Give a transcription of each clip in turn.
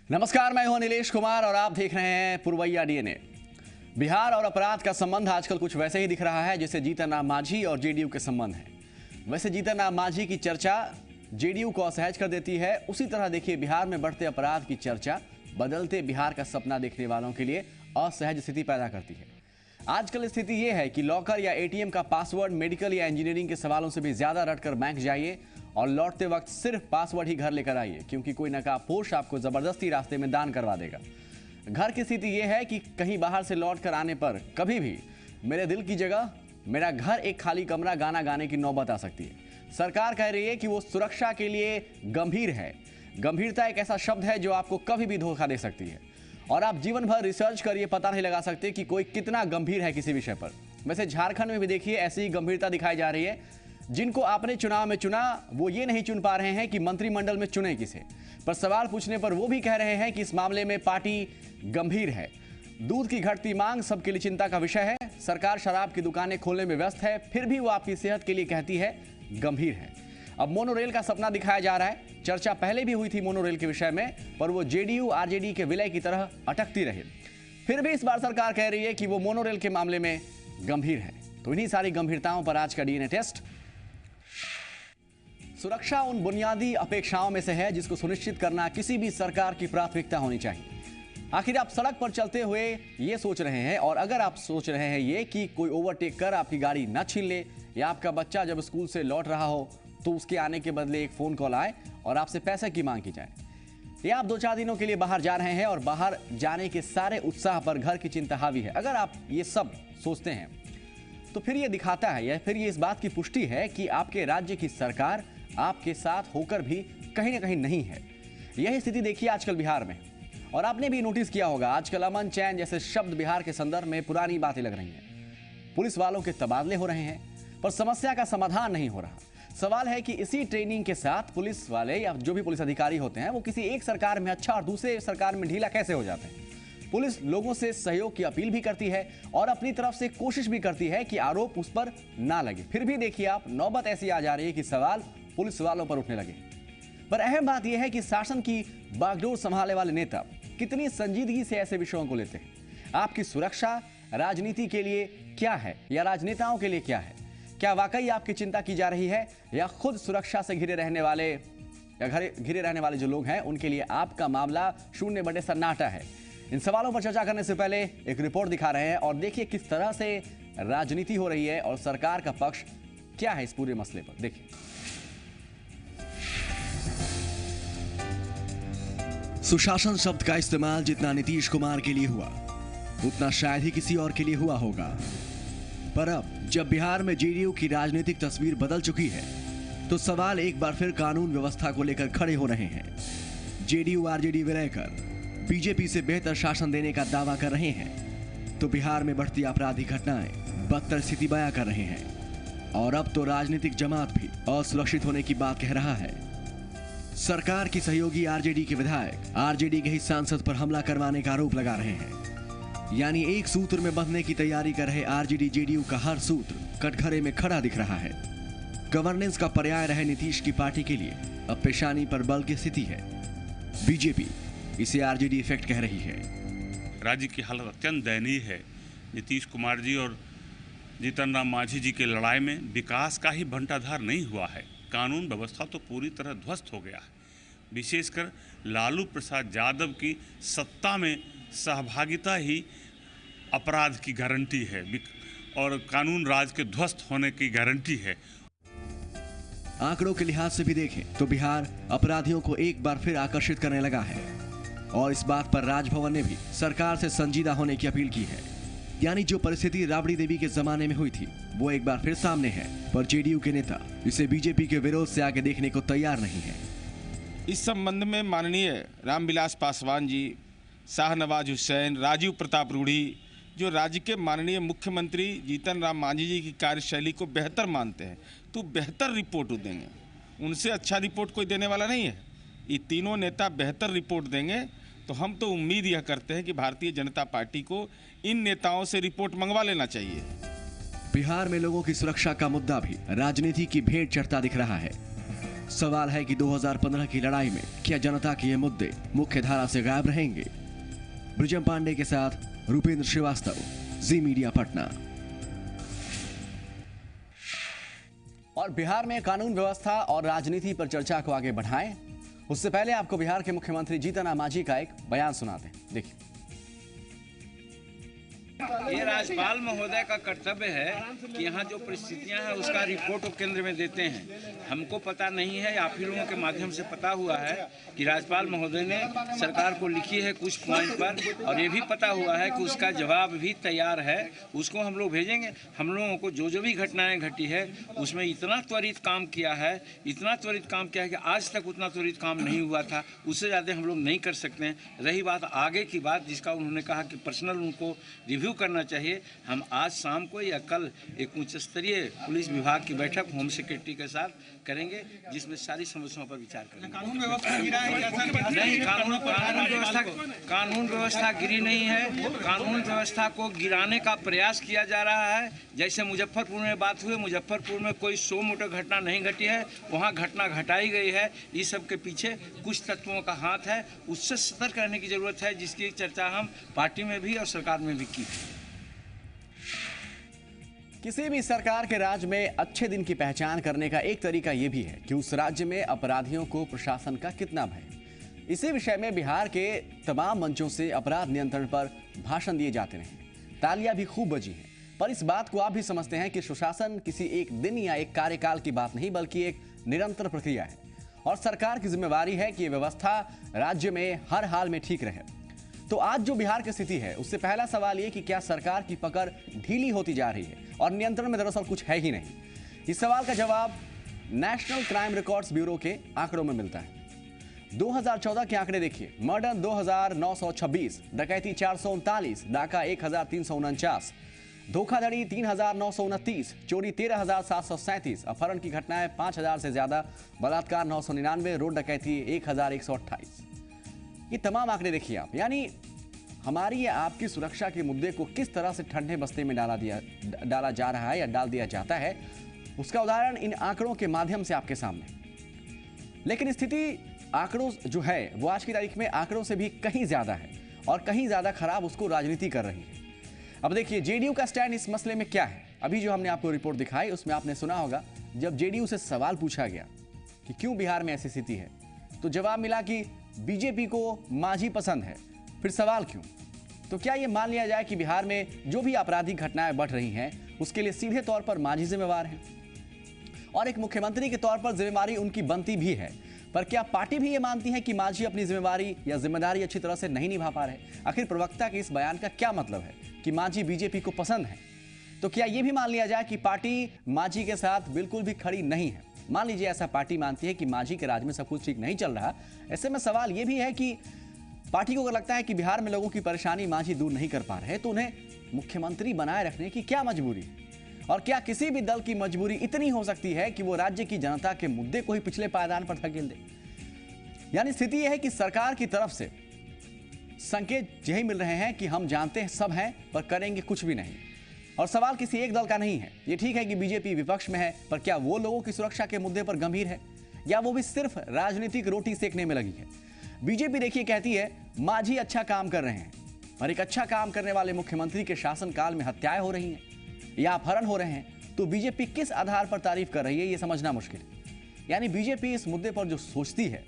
नमस्कार, मैं हूं नीलेश कुमार और आप देख रहे हैं पुरवैया डीएनए। बिहार और अपराध का संबंध आजकल कुछ वैसे ही दिख रहा है जैसे जीतन राम मांझी और जेडीयू के संबंध है। वैसे जीतन राम मांझी की चर्चा जेडीयू को असहज कर देती है, उसी तरह देखिए बिहार में बढ़ते अपराध की चर्चा बदलते बिहार का सपना देखने वालों के लिए असहज स्थिति पैदा करती है। आजकल स्थिति यह है कि लॉकर या एटीएम का पासवर्ड मेडिकल या इंजीनियरिंग के सवालों से भी ज्यादा रटकर बैंक जाइए और लौटते वक्त सिर्फ पासवर्ड ही घर लेकर आइए, क्योंकि कोई नकाबपोश आपको जबरदस्ती रास्ते में दान करवा देगा। घर की स्थिति यह है कि कहीं बाहर से लौट कर आने पर कभी भी मेरे दिल की जगह मेरा घर एक खाली कमरा गाना गाने की नौबत आ सकती है। सरकार कह रही है कि वो सुरक्षा के लिए गंभीर है। गंभीरता एक ऐसा शब्द है जो आपको कभी भी धोखा दे सकती है और आप जीवन भर रिसर्च कर ये पता नहीं लगा सकते कि कोई कितना गंभीर है किसी विषय पर। वैसे झारखंड में भी देखिए ऐसी ही गंभीरता दिखाई जा रही है। जिनको आपने चुनाव में चुना वो ये नहीं चुन पा रहे हैं कि मंत्रिमंडल में चुने किसे, पर सवाल पूछने पर वो भी कह रहे हैं कि इस मामले में पार्टी गंभीर है। दूध की घटती मांग सबके लिए चिंता का विषय है। सरकार शराब की दुकानें खोलने में व्यस्त है, फिर भी वो आपकी सेहत के लिए कहती है गंभीर है। अब मोनोरेल का सपना दिखाया जा रहा है। चर्चा पहले भी हुई थी मोनोरेल के विषय में, पर वो जेडीयू आरजेडी के विलय की तरह अटकती रही। फिर भी इस बार सरकार कह रही है कि वो मोनोरेल के मामले में गंभीर है। तो इन्हीं सारी गंभीरताओं पर आज का डीएनए टेस्ट। सुरक्षा उन बुनियादी अपेक्षाओं में से है जिसको सुनिश्चित करना किसी भी सरकार की प्राथमिकता होनी चाहिए। आखिर आप सड़क पर चलते हुए ये सोच रहे हैं, और अगर आप सोच रहे हैं ये कि कोई ओवरटेक कर आपकी गाड़ी ना छीन ले, या आपका बच्चा जब स्कूल से लौट रहा हो तो उसके आने के बदले एक फोन कॉल आए और आपसे पैसे की मांग की जाए, या आप 2-4 दिनों के लिए बाहर जा रहे हैं और बाहर जाने के सारे उत्साह पर घर की चिंता हावी है, अगर आप ये सब सोचते हैं तो फिर ये दिखाता है या फिर ये इस बात की पुष्टि है कि आपके राज्य की सरकार आपके साथ होकर भी कहीं ना कहीं नहीं है। यही स्थिति देखिए आजकल बिहार में। और आपने भी नोटिस किया होगा आजकल अमन चैन जैसे शब्द बिहार के संदर्भ में पुरानी बातें लग रही हैं। पुलिस वालों के तबादले हो रहे हैं पर समस्या का समाधान नहीं हो रहा। सवाल है कि इसी ट्रेनिंग के साथ पुलिस वाले या जो भी पुलिस अधिकारी होते हैं वो किसी एक सरकार में अच्छा और दूसरे सरकार में ढीला कैसे हो जाते हैं। पुलिस लोगों से सहयोग की अपील भी करती है और अपनी तरफ से कोशिश भी करती है कि आरोप उस पर ना लगे, फिर भी देखिए आप नौबत ऐसी आ जा रही है कि सवाल पुलिस वालों पर उठने लगे। पर अहम बात यह है कि शासन की बागडोर संभालने वाले नेता कितनी संजीदगी से ऐसे विषयों को लेते हैं। आपकी सुरक्षा राजनीति के लिए क्या है या राजनेताओं के लिए क्या है? क्या वाकई आपकी चिंता की जा रही है, या खुद सुरक्षा से घिरे रहने वाले जो लोग हैं उनके लिए आपका मामला शून्य बटे सन्नाटा है? इन सवालों पर चर्चा करने से पहले एक रिपोर्ट दिखा रहे हैं और देखिए किस तरह से राजनीति हो रही है और सरकार का पक्ष क्या है इस पूरे मसले पर। देखिए, सुशासन शब्द का इस्तेमाल जितना नीतीश कुमार के लिए हुआ उतना शायद ही किसी और के लिए हुआ होगा। पर अब जब बिहार में जेडीयू की राजनीतिक तस्वीर बदल चुकी है तो सवाल एक बार फिर कानून व्यवस्था को लेकर खड़े हो रहे हैं। जेडीयू आरजेडी विलय कर बीजेपी से बेहतर शासन देने का दावा कर रहे हैं तो बिहार में बढ़ती आपराधिक घटनाएं बदतर स्थिति बयां कर रहे हैं, और अब तो राजनीतिक जमात भी असुरक्षित होने की बात कह रहा है। सरकार की सहयोगी आरजेडी के विधायक आरजेडी के ही सांसद पर हमला करवाने का आरोप लगा रहे हैं। यानी एक सूत्र में बंधने की तैयारी कर रहे आरजेडी जेडीयू का हर सूत्र कटघरे में खड़ा दिख रहा है। गवर्नेंस का पर्याय रहे नीतीश की पार्टी के लिए अब पेशानी पर बल की स्थिति है। बीजेपी इसे आरजेडी इफेक्ट कह रही है। राज्य की हालत अत्यंत दयनीय है। नीतीश कुमार जी और जीतन राम मांझी जी की लड़ाई में विकास का ही भंटाधार नहीं हुआ है, कानून व्यवस्था तो पूरी तरह ध्वस्त हो गया है। विशेषकर लालू प्रसाद यादव की सत्ता में सहभागिता ही अपराध की गारंटी है और कानून राज के ध्वस्त होने की गारंटी है। आंकड़ों के लिहाज से भी देखें तो बिहार अपराधियों को एक बार फिर आकर्षित करने लगा है, और इस बात पर राजभवन ने भी सरकार से संजीदा होने की अपील की है। यानी जो परिस्थिति राबड़ी देवी के जमाने में हुई थी वो एक बार फिर सामने है, पर जेडीयू के नेता इसे बीजेपी के विरोध से आगे देखने को तैयार नहीं है। इस संबंध में माननीय रामविलास पासवान जी, शाहनवाज हुसैन, राजीव प्रताप रूढ़ी जो राज्य के माननीय मुख्यमंत्री जीतन राम मांझी जी की कार्यशैली को बेहतर मानते हैं तो बेहतर रिपोर्ट देंगे। उनसे अच्छा रिपोर्ट कोई देने वाला नहीं है। ये तीनों नेता बेहतर रिपोर्ट देंगे तो हम तो उम्मीद यह करते हैं कि भारतीय जनता पार्टी को इन नेताओं से रिपोर्ट मंगवा लेना चाहिए। बिहार में लोगों की सुरक्षा का मुद्दा भी राजनीति की भेंट चढ़ता दिख रहा है। सवाल है कि 2015 की लड़ाई में क्या जनता के ये मुद्दे मुख्य धारा से गायब रहेंगे? ब्रिजम पांडे के साथ रूपेंद्र श्रीवास्तव, जी मीडिया पटना। और बिहार में कानून व्यवस्था और राजनीति पर चर्चा को आगे बढ़ाएं, उससे पहले आपको बिहार के मुख्यमंत्री जीतन राम मांझी का एक बयान सुनाते हैं। देखिए। ये राज्यपाल महोदय का कर्तव्य है कि यहाँ जो परिस्थितियाँ हैं उसका रिपोर्ट वो केंद्र में देते हैं। हमको पता नहीं है, आप ही लोगों के माध्यम से पता हुआ है कि राज्यपाल महोदय ने सरकार को लिखी है कुछ पॉइंट पर, और ये भी पता हुआ है कि उसका जवाब भी तैयार है, उसको हम लोग भेजेंगे। हम लोगों को जो भी घटनाएं घटी है उसमें इतना त्वरित काम किया है, इतना त्वरित काम किया है कि आज तक उतना त्वरित काम नहीं हुआ था, उससे ज़्यादा हम लोग नहीं कर सकते हैं। रही बात आगे की बात, जिसका उन्होंने कहा कि पर्सनल उनको रिव्यू करना चाहिए, हम आज शाम को या कल एक उच्च स्तरीय पुलिस विभाग की बैठक होम सेक्रेटरी के साथ करेंगे, जिसमें सारी समस्याओं पर विचार करेंगे। कानून व्यवस्था गिरा है नहीं, कानून व्यवस्था गिरी नहीं है। कानून व्यवस्था को गिराने का प्रयास किया जा रहा है। जैसे मुजफ्फरपुर में बात हुई, मुजफ्फरपुर में कोई 100 मोटर घटना नहीं घटी है, वहाँ घटना घटाई गई है। इस सब के पीछे कुछ तत्वों का हाथ है, उससे सतर्क रहने की जरूरत है, जिसकी चर्चा हम पार्टी में भी और सरकार में भी की। किसी भी सरकार के राज्य में अच्छे दिन की पहचान करने का एक तरीका यह भी है कि उस राज्य में अपराधियों को प्रशासन का कितना भय। इसी विषय में बिहार के तमाम मंचों से अपराध नियंत्रण पर भाषण दिए जाते रहे, तालियां भी खूब बजी हैं। पर इस बात को आप भी समझते हैं कि सुशासन किसी एक दिन या एक कार्यकाल की बात नहीं, बल्कि एक निरंतर प्रक्रिया है, और सरकार की जिम्मेवारी है कि यह व्यवस्था राज्य में हर हाल में ठीक रहे। तो आज जो बिहार की स्थिति है, उससे पहला सवाल ये कि क्या सरकार की पकड़ ढीली होती जा रही है और नियंत्रण में दरअसल कुछ है ही नहीं। इस सवाल का जवाब नेशनल क्राइम रिकॉर्ड्स ब्यूरो के आंकड़ों में मिलता है। 2014 के आंकड़े देखिए। मर्डर 2926, डकैती 439, डाका 1349, धोखाधड़ी 3929, चोरी 13737, अपहरण की घटनाएं 5000 से ज्यादा, बलात्कार 999, रोड डकैती 1128। ये तमाम आंकड़े देखिए आप। यानी हमारी या आपकी सुरक्षा के मुद्दे को किस तरह से ठंडे बस्ते में डाला जा रहा है या डाल दिया जाता है, उसका उदाहरण इन आंकड़ों के माध्यम से आपके सामने। लेकिन स्थिति आंकड़ों जो है वो आज की तारीख में आंकड़ों से भी कहीं ज्यादा है, और कहीं ज्यादा खराब उसको राजनीति कर रही है। अब देखिए जेडीयू का स्टैंड इस मसले में क्या है। अभी जो हमने आपको रिपोर्ट दिखाई उसमें आपने सुना होगा, जब जेडीयू से सवाल पूछा गया कि क्यों बिहार में ऐसी स्थिति है, तो जवाब मिला कि बीजेपी को मांझी पसंद है। फिर सवाल क्यों? तो क्या यह मान लिया जाए कि बिहार में जो भी आपराधिक घटनाएं बढ़ रही हैं उसके लिए सीधे तौर पर मांझी जिम्मेवार हैं, और एक मुख्यमंत्री के तौर पर जिम्मेवारी उनकी बनती भी है। पर क्या पार्टी भी ये मानती है कि मांझी अपनी जिम्मेवारी या जिम्मेदारी अच्छी तरह से नहीं निभा पा रहे? आखिर प्रवक्ता के इस बयान का क्या मतलब है कि मांझी बीजेपी को पसंद है? तो क्या यह भी मान लिया जाए कि पार्टी मांझी के साथ बिल्कुल भी खड़ी नहीं है? मान लीजिए ऐसा पार्टी मानती है कि मांझी के राज में सब कुछ ठीक नहीं चल रहा, ऐसे में सवाल यह भी है कि पार्टी को अगर लगता है कि बिहार में लोगों की परेशानी मांझी दूर नहीं कर पा रहे, तो उन्हें मुख्यमंत्री बनाए रखने की क्या मजबूरी है? और क्या किसी भी दल की मजबूरी इतनी हो सकती है कि वो राज्य की जनता के मुद्दे को ही पिछले पायदान पर धकेल दे? यानी स्थिति यह है कि सरकार की तरफ से संकेत यही मिल रहे हैं कि हम जानते हैं सब हैं, पर करेंगे कुछ भी नहीं। और सवाल किसी एक दल का नहीं है। ये ठीक है कि बीजेपी विपक्ष में है, पर क्या वो लोगों की सुरक्षा के मुद्दे पर गंभीर है, या वो भी सिर्फ राजनीतिक रोटी सेकने में लगी है? बीजेपी देखिए कहती है मांझी अच्छा काम कर रहे हैं, पर एक अच्छा काम करने वाले मुख्यमंत्री के शासनकाल में हत्याएं हो रही हैं या अपहरण हो रहे हैं, तो बीजेपी किस आधार पर तारीफ कर रही है, ये समझना मुश्किल है। यानी बीजेपी इस मुद्दे पर जो सोचती है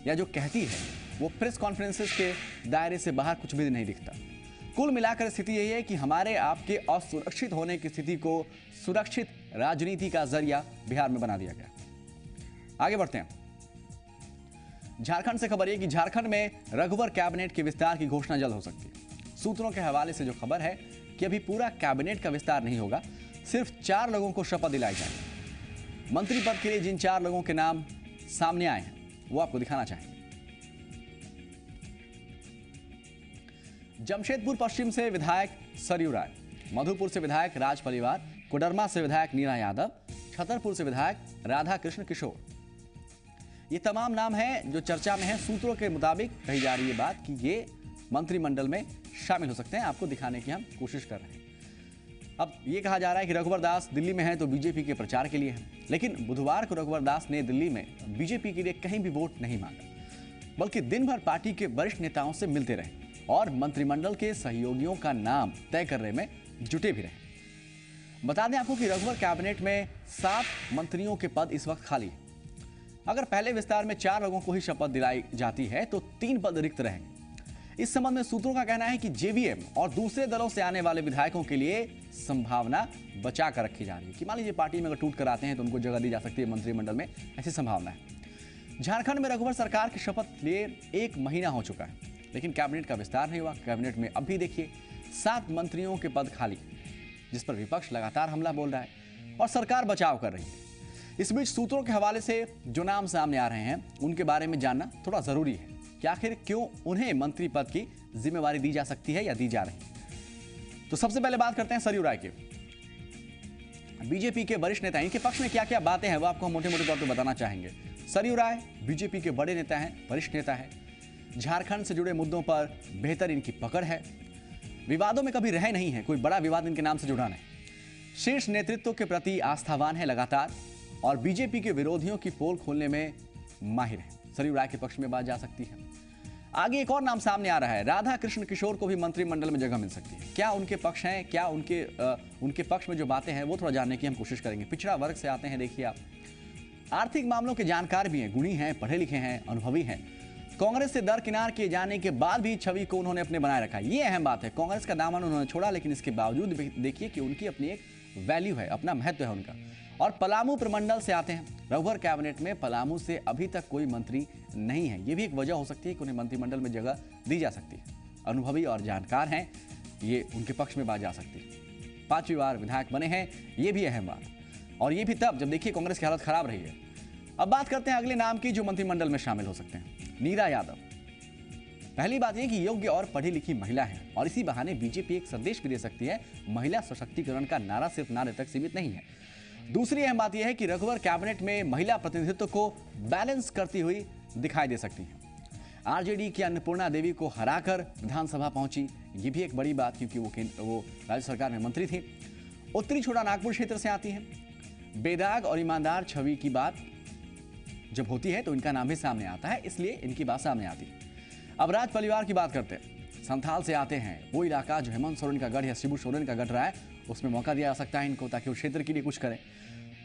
या जो कहती है वो प्रेस कॉन्फ्रेंसेस के दायरे से बाहर कुछ भी नहीं दिखता। कुल मिलाकर स्थिति यही है कि हमारे आपके असुरक्षित होने की स्थिति को सुरक्षित राजनीति का जरिया बिहार में बना दिया गया। आगे बढ़ते हैं। झारखंड से खबर है कि झारखंड में रघुवर कैबिनेट के विस्तार की घोषणा जल्द हो सकती है। सूत्रों के हवाले से जो खबर है कि अभी पूरा कैबिनेट का विस्तार नहीं होगा, सिर्फ 4 लोगों को शपथ दिलाई जाएगी। मंत्री पद के लिए जिन 4 लोगों के नाम सामने आए हैं वो आपको दिखाना चाहेंगे। जमशेदपुर पश्चिम से विधायक सरयू राय, मधुपुर से विधायक राज परिवार, कोडरमा से विधायक नीरा यादव, छतरपुर से विधायक राधा कृष्ण किशोर, ये तमाम नाम हैं जो चर्चा में हैं। सूत्रों के मुताबिक कही जा रही है बात कि ये मंत्रिमंडल में शामिल हो सकते हैं। आपको दिखाने की हम कोशिश कर रहे हैं। अब ये कहा जा रहा है कि रघुवर दास दिल्ली में हैं तो बीजेपी के प्रचार के लिए हैं, लेकिन बुधवार को रघुवर दास ने दिल्ली में बीजेपी के लिए कहीं भी वोट नहीं मांगा, बल्कि दिन भर पार्टी के वरिष्ठ नेताओं से मिलते रहे और मंत्रिमंडल के सहयोगियों का नाम तय करने में जुटे भी रहे। बता दें आपको कि रघुवर कैबिनेट में 7 मंत्रियों के पद इस वक्त खाली है। अगर पहले विस्तार में 4 लोगों को ही शपथ दिलाई जाती है तो 3 पद रिक्त रहेंगे। इस संबंध में सूत्रों का कहना है कि जेवीएम और दूसरे दलों से आने वाले विधायकों के लिए संभावना बचा कर रखी जा रही है कि मान लीजिए पार्टी में अगर टूट कर आते हैं तो उनको जगह दी जा सकती है मंत्रिमंडल में, ऐसी संभावना है। झारखंड में रघुवर सरकार की शपथ लिए 1 महीना हो चुका है, लेकिन कैबिनेट का विस्तार नहीं हुआ। कैबिनेट में अब भी देखिए 7 मंत्रियों के पद खाली, जिस पर विपक्ष लगातार हमला बोल रहा है और सरकार बचाव कर रही है। इस बीच सूत्रों के हवाले से जो नाम सामने आ रहे हैं उनके बारे में जानना थोड़ा जरूरी है कि आखिर क्यों उन्हें मंत्री पद की जिम्मेवारी दी जा सकती है या दी जा रही है। तो सबसे पहले बात करते हैं सरयू राय की। बीजेपी के वरिष्ठ नेता, इनके पक्ष में क्या क्या बातें हैं वो आपको हम मोटे मोटे तौर पर बताना चाहेंगे। सरयू राय बीजेपी के बड़े नेता हैं, वरिष्ठ नेता है। झारखंड से जुड़े मुद्दों पर बेहतर इनकी पकड़ है, विवादों में कभी रहे नहीं है, कोई बड़ा विवाद इनके नाम से जुड़ा नहीं। शीर्ष नेतृत्व के प्रति आस्थावान है लगातार और बीजेपी के विरोधियों की पोल खोलने में माहिर है। सरयू राय के पक्ष में बात जा सकती है। आगे एक और नाम सामने आ रहा है, राधा कृष्ण किशोर को भी मंत्रिमंडल में जगह मिल सकती है। क्या उनके पक्ष हैं, क्या उनके पक्ष में जो बातें हैं वो थोड़ा जानने की हम कोशिश करेंगे। पिछड़ा वर्ग से आते हैं, देखिए आप आर्थिक मामलों के जानकार भी हैं, गुणी हैं, पढ़े लिखे हैं, अनुभवी हैं। कांग्रेस से दरकिनार किए जाने के बाद भी छवि को उन्होंने अपने बनाए रखा। ये अहम बात है, कांग्रेस का दामन उन्होंने छोड़ा, लेकिन इसके बावजूद देखिए कि उनकी अपनी एक वैल्यू है, अपना महत्व है उनका। और पलामू प्रमंडल से आते हैं। रघुवर कैबिनेट में पलामू से अभी तक कोई मंत्री नहीं है, ये भी एक वजह हो सकती है कि उन्हें मंत्रिमंडल में जगह दी जा सकती है। अनुभवी और जानकार हैं, ये उनके पक्ष में बात जा सकती है। 5वीं बार विधायक बने हैं, ये भी अहम बात, और ये भी तब जब देखिए कांग्रेस की हालत खराब रही है। अब बात करते हैं अगले नाम की जो मंत्रिमंडल में शामिल हो सकते हैं, नीरा यादव। पहली बात यह कि योग्य और पढ़ी लिखी महिला है और इसी बहाने बीजेपी एक संदेश भी दे सकती है। महिला सशक्तिकरण का नारा सिर्फ नारे तक सीमित नहीं है। दूसरी अहम बात यह है कि रघुवर कैबिनेट में महिला प्रतिनिधित्व को बैलेंस करती हुई दिखाई दे सकती है। आरजेडी की अन्नपूर्णा देवी को हराकर विधानसभा पहुंची, ये भी एक बड़ी बात, क्योंकि वो राज्य सरकार में मंत्री थी। उत्तरी छोटा नागपुर क्षेत्र से आती हैं। बेदाग और ईमानदार छवि की बात जब होती है तो इनका नाम भी सामने आता है, इसलिए इनकी बात सामने आती है। अब राज परिवार की बात करते हैं। संथाल से आते हैं, वो इलाका जो हेमंत सोरेन का गढ़ या शिबू सोरेन का गढ़ रहा है, उसमें मौका दिया जा सकता है इनको, ताकि उस क्षेत्र के लिए कुछ करें।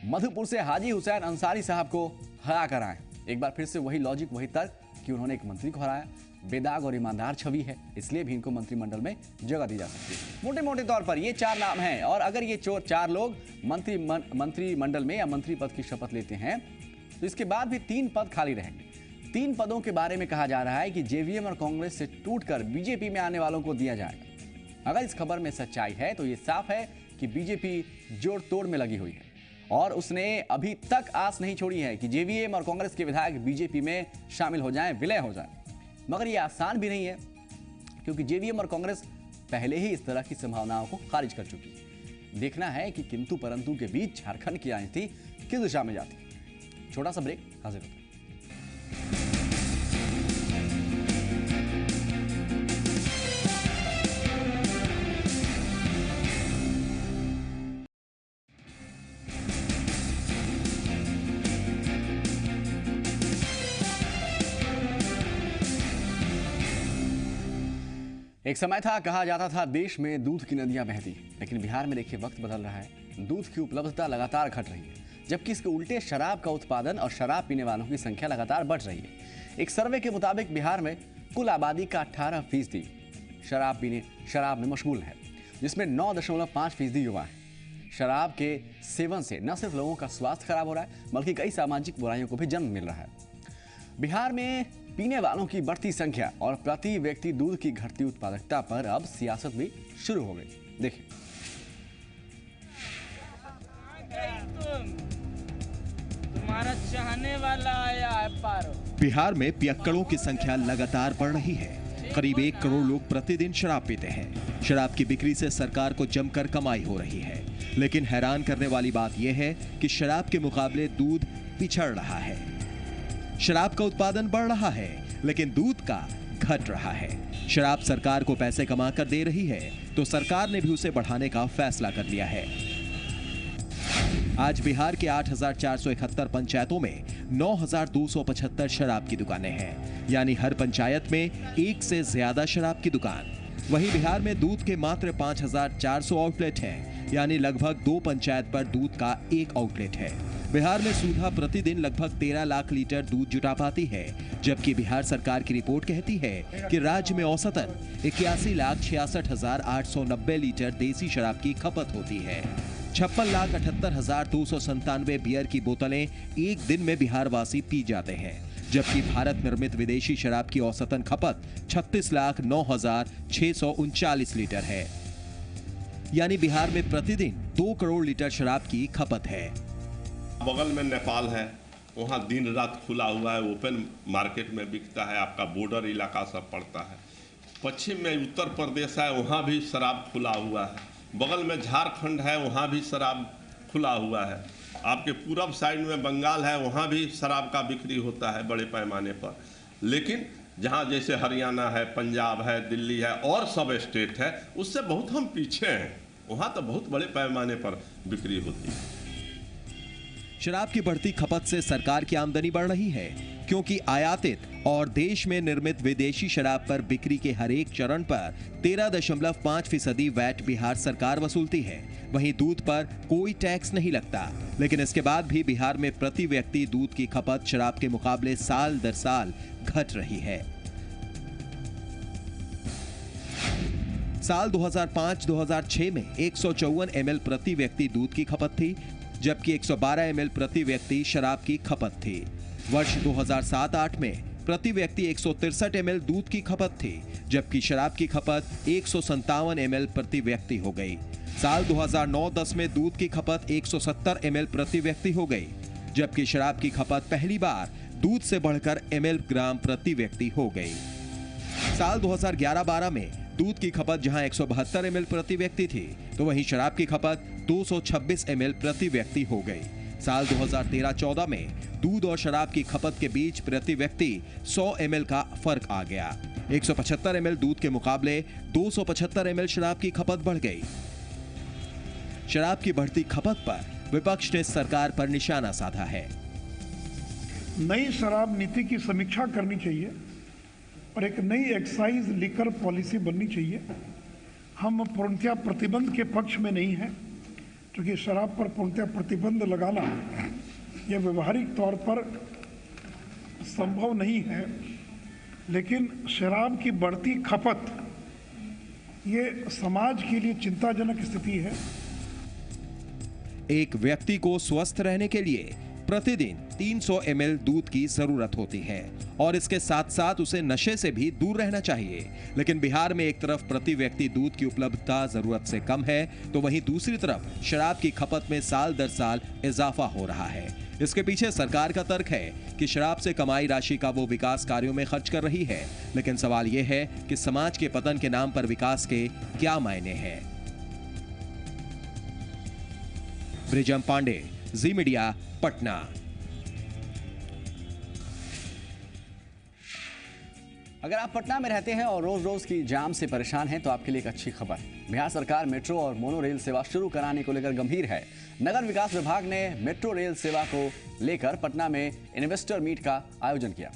मधुपुर से हाजी हुसैन अंसारी साहब को हरा कर आए। एक बार फिर से वही लॉजिक, वही तर्क कि उन्होंने एक मंत्री को हराया। बेदाग और ईमानदार छवि है, इसलिए भी इनको मंत्रिमंडल में जगह दी जा सकती है। मोटे मोटे तौर पर ये 4 नाम हैं, और अगर ये 4 लोग मंत्रिमंडल में या मंत्री पद की शपथ लेते हैं तो इसके बाद भी 3 पद खाली रहेंगे। 3 पदों के बारे में कहा जा रहा है कि जेवीएम और कांग्रेस से टूटकर बीजेपी में आने वालों को दिया जाएगा। अगर इस खबर में सच्चाई है तो ये साफ है कि बीजेपी जोड़ तोड़ में लगी हुई है और उसने अभी तक आस नहीं छोड़ी है कि जेवीएम और कांग्रेस के विधायक बीजेपी में शामिल हो जाएं, विलय हो जाएं। मगर ये आसान भी नहीं है, क्योंकि जेवीएम और कांग्रेस पहले ही इस तरह की संभावनाओं को खारिज कर चुकी है। देखना है कि किंतु परंतु के बीच झारखंड की राजनीति किस दिशा में जाती है। छोटा सा ब्रेक, हाजिर होता है। एक समय था, कहा जाता था देश में दूध की नदियां बहती, लेकिन बिहार में देखिए वक्त बदल रहा है। दूध की उपलब्धता लगातार घट रही है, जबकि इसके उल्टे शराब का उत्पादन और शराब पीने वालों की संख्या लगातार बढ़ रही है। एक सर्वे के मुताबिक बिहार में कुल आबादी का 18% शराब में मशगूल है, जिसमें 9.5% युवा है। शराब के सेवन से न सिर्फ लोगों का स्वास्थ्य खराब हो रहा है, बल्कि कई सामाजिक बुराइयों को भी जन्म मिल रहा है। बिहार में पीने वालों की बढ़ती संख्या और प्रति व्यक्ति दूध की घटती उत्पादकता पर अब सियासत भी शुरू हो गई। देखिए, तुम्हारा चाहने वाला आया है पारो। बिहार में पियक्कड़ों की संख्या लगातार बढ़ रही है। करीब 1 करोड़ लोग प्रतिदिन शराब पीते हैं। शराब की बिक्री से सरकार को जमकर कमाई हो रही है, लेकिन हैरान करने वाली बात यह है कि शराब के मुकाबले दूध पिछड़ रहा है। शराब का उत्पादन बढ़ रहा है, लेकिन दूध का घट रहा है। शराब सरकार को पैसे कमा कर दे रही है तो सरकार ने भी उसे बढ़ाने का फैसला कर लिया है। आज बिहार के 8,471 पंचायतों में 9,275 शराब की दुकानें हैं, यानी हर पंचायत में एक से ज्यादा शराब की दुकान। वहीं बिहार में दूध के मात्र 5,400 आउटलेट हैं, यानी लगभग 2 पंचायत पर दूध का एक आउटलेट है। बिहार में सुधा प्रतिदिन लगभग 13 लाख लीटर दूध जुटा पाती है, जबकि बिहार सरकार की रिपोर्ट कहती है कि राज्य में औसतन 81,66,890 लीटर देसी शराब की खपत होती है। 56,78,297 बियर की बोतलें एक दिन में बिहार वासी पी जाते हैं, जबकि भारत निर्मित विदेशी शराब की औसतन खपत 36,09,639 लीटर है। यानी बिहार में प्रतिदिन 2 करोड़ लीटर शराब की खपत है। बगल में नेपाल है, वहाँ दिन रात खुला हुआ है, ओपन मार्केट में बिकता है, आपका बॉर्डर इलाका सब पड़ता है। पश्चिम में उत्तर प्रदेश है, वहाँ भी शराब खुला हुआ है। बगल में झारखंड है, वहाँ भी शराब खुला हुआ है। आपके पूरब साइड में बंगाल है, वहाँ भी शराब का बिक्री होता है बड़े पैमाने पर। लेकिन जहाँ जैसे हरियाणा है, पंजाब है, दिल्ली है और सब स्टेट है, उससे बहुत हम पीछे हैं। वहाँ तो बहुत बड़े पैमाने पर बिक्री होती है। शराब की बढ़ती खपत से सरकार की आमदनी बढ़ रही है, क्योंकि आयातित और देश में निर्मित विदेशी शराब पर बिक्री के हर एक चरण पर 13.5% वैट बिहार सरकार वसूलती है। वहीं दूध पर कोई टैक्स नहीं लगता, लेकिन इसके बाद भी बिहार में प्रति व्यक्ति दूध की खपत शराब के मुकाबले साल दर साल घट रही है। साल 2005-2006 में 154 ml प्रति व्यक्ति दूध की खपत थी, जबकि 112 ml प्रति व्यक्ति शराब की खपत थी। वर्ष 2007-8 में प्रति व्यक्ति 163 ml दूध की खपत थी, जबकि शराब की खपत 157 ml प्रति व्यक्ति हो गई। साल 2009-10 में दूध की खपत 170 ml प्रति व्यक्ति हो गई, जबकि शराब की खपत पहली बार दूध से बढ़कर ml ग्राम प्रति व्यक्ति हो गई। साल 2011-12 में दूध की खपत जहां 172 ml प्रति व्यक्ति थी, तो वहीं शराब की खपत 226 ml प्रति व्यक्ति हो गई। साल 2013-14 में दूध और शराब की खपत के बीच प्रति व्यक्ति 100 ml का फर्क आ गया। 175 ml दूध के मुकाबले 275 ml शराब की खपत बढ़ गई। शराब की बढ़ती खपत पर विपक्ष ने सरकार पर निशाना साधा है। नई शराब नीति की समीक्षा करनी चाहिए और एक नई एक्साइज लिकर पॉलिसी बननी चाहिए। हम पूर्णतया प्रतिबंध के पक्ष में नहीं हैं, क्योंकि शराब पर पूर्णतया प्रतिबंध लगाना यह व्यवहारिक तौर पर संभव नहीं है। लेकिन शराब की बढ़ती खपत ये समाज के लिए चिंताजनक स्थिति है। एक व्यक्ति को स्वस्थ रहने के लिए प्रतिदिन 300 ml दूध की जरूरत होती है और इसके साथ साथ उसे नशे से भी दूर रहना चाहिए। लेकिन बिहार में एक तरफ प्रति व्यक्ति दूध की उपलब्धता जरूरत से कम है, तो वहीं दूसरी तरफ शराब की खपत में साल दर साल इजाफा हो रहा है। इसके पीछे सरकार का तर्क है कि शराब से कमाई राशि का वो विकास कार्यों में खर्च कर रही है, लेकिन सवाल यह है कि समाज के पतन के नाम पर विकास के क्या मायने हैं। ब्रिजम पांडे, जी मीडिया, पटना। अगर आप पटना में रहते हैं और रोज रोज की जाम से परेशान हैं तो आपके लिए एक अच्छी खबर। बिहार सरकार मेट्रो और मोनो रेल सेवा शुरू कराने को लेकर गंभीर है। नगर विकास विभाग ने मेट्रो रेल सेवा को लेकर पटना में इन्वेस्टर मीट का आयोजन किया।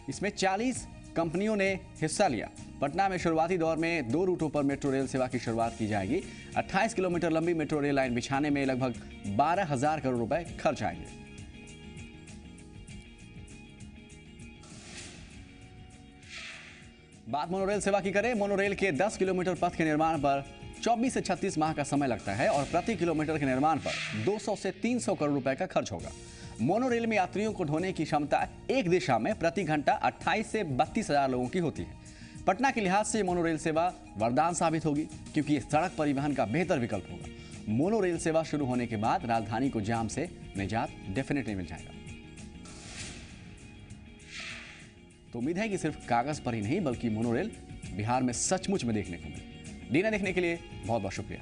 इसमें 40 कंपनियों ने हिस्सा लिया। पटना में शुरुआती दौर में 2 रूटों पर मेट्रो रेल सेवा की शुरुआत की जाएगी। 28 किलोमीटर लंबी मेट्रो रेल लाइन बिछाने में लगभग 12,000 करोड़ रुपए खर्च आएंगे। बात मोनोरेल सेवा की करें। मोनोरेल के 10 किलोमीटर पथ के निर्माण पर 24 से 36 माह का समय लगता है और प्रति किलोमीटर के निर्माण पर 200 से 300 करोड़ रुपए का खर्च होगा। मोनोरेल में यात्रियों को ढोने की क्षमता एक दिशा में प्रति घंटा 28 से 32,000 लोगों की होती है। पटना के लिहाज से मोनोरेल सेवा वरदान साबित होगी, क्योंकि ये सड़क परिवहन का बेहतर विकल्प होगा। मोनोरेल सेवा शुरू होने के बाद राजधानी को जाम से निजात डेफिनेटली मिल जाएगा। तो उम्मीद है कि सिर्फ कागज पर ही नहीं बल्कि मोनोरेल बिहार में सचमुच में देखने को मिले। डीएनए देखने के लिए बहुत बहुत शुक्रिया।